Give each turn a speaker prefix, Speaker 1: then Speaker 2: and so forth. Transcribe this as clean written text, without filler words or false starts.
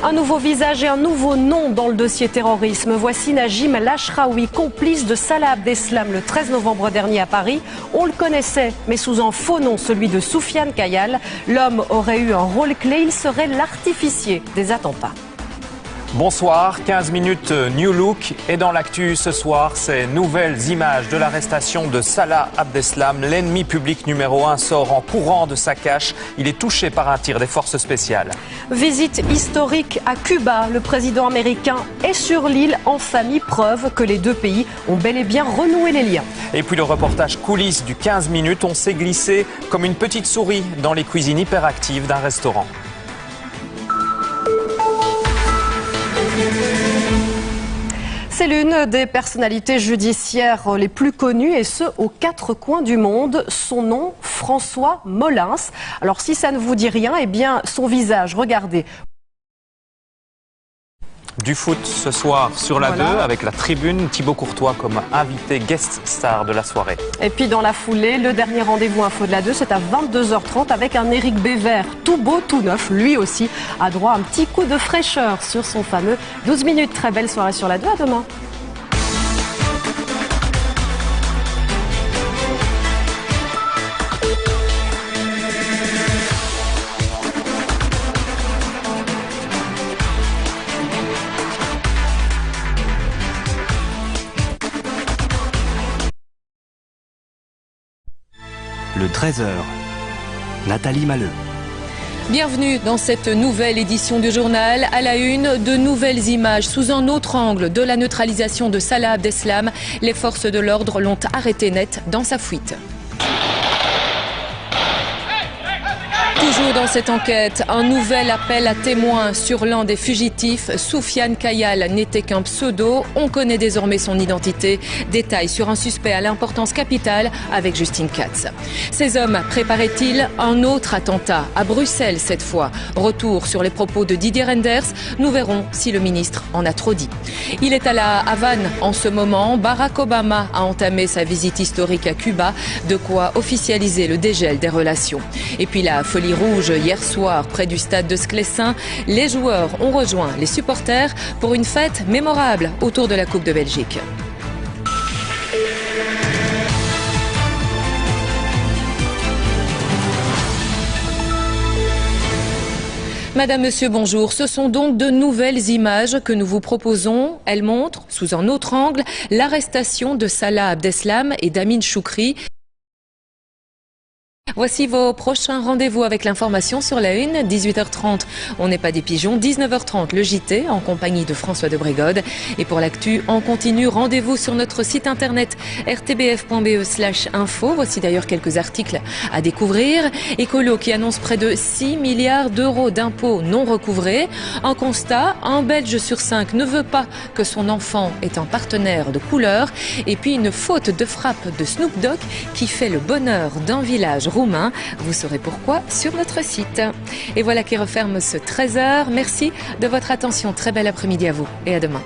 Speaker 1: Un nouveau visage et un nouveau nom dans le dossier terrorisme. Voici Najim Lachraoui, complice de Salah Abdeslam le 13 novembre dernier à Paris. On le connaissait, mais sous un faux nom, celui de Soufiane Kayal. L'homme aurait eu un rôle clé, il serait l'artificier des attentats.
Speaker 2: Bonsoir, 15 minutes New Look et dans l'actu ce soir, ces nouvelles images de l'arrestation de Salah Abdeslam. L'ennemi public numéro 1 sort en courant de sa cache. Il est touché par un tir des forces spéciales.
Speaker 1: Visite historique à Cuba. Le président américain est sur l'île en famille, preuve que les deux pays ont bel et bien renoué les liens.
Speaker 2: Et puis le reportage coulisses du 15 minutes. On s'est glissé comme une petite souris dans les cuisines hyperactives d'un restaurant.
Speaker 1: C'est l'une des personnalités judiciaires les plus connues et ce, aux quatre coins du monde. Son nom, François Molins. Alors si ça ne vous dit rien, eh bien son visage, regardez.
Speaker 2: Du foot ce soir sur la 2 avec la tribune, Thibaut Courtois comme invité guest star de la soirée.
Speaker 1: Et puis dans la foulée, le dernier rendez-vous info de la 2, c'est à 22h30 avec un Éric Bévert tout beau, tout neuf. Lui aussi a droit à un petit coup de fraîcheur sur son fameux 12 minutes. Très belle soirée sur la 2, à demain.
Speaker 3: Le 13h, Nathalie Malleux.
Speaker 4: Bienvenue dans cette nouvelle édition du journal. À la une, de nouvelles images sous un autre angle de la neutralisation de Salah Abdeslam. Les forces de l'ordre l'ont arrêté net dans sa fuite. Toujours dans cette enquête, un nouvel appel à témoins sur l'un des fugitifs. Soufiane Kayal n'était qu'un pseudo. On connaît désormais son identité. Détails sur un suspect à l'importance capitale avec Justine Katz. Ces hommes préparaient-ils un autre attentat à Bruxelles cette fois? Retour sur les propos de Didier Reynders. Nous verrons si le ministre en a trop dit. Il est à la Havane en ce moment. Barack Obama a entamé sa visite historique à Cuba. De quoi officialiser le dégel des relations. Et puis la folie rouge hier soir près du stade de Sclessin. Les joueurs ont rejoint les supporters pour une fête mémorable autour de la Coupe de Belgique. Madame, Monsieur, bonjour. Ce sont donc de nouvelles images que nous vous proposons. Elles montrent, sous un autre angle, l'arrestation de Salah Abdeslam et d'Amin Choukri. Voici vos prochains rendez-vous avec l'information sur la une. 18h30, on n'est pas des pigeons. 19h30, le JT en compagnie de François de Brégode. Et pour l'actu, on continue. Rendez-vous sur notre site internet rtbf.be/info. Voici d'ailleurs quelques articles à découvrir. Écolo qui annonce près de 6 milliards d'euros d'impôts non recouvrés. Un constat, un Belge sur 5 ne veut pas que son enfant ait un partenaire de couleur. Et puis une faute de frappe de Snoop Dogg qui fait le bonheur d'un village roumain. Vous saurez pourquoi sur notre site. Et voilà qui referme ce 13h. Merci de votre attention. Très bel après-midi à vous et à demain.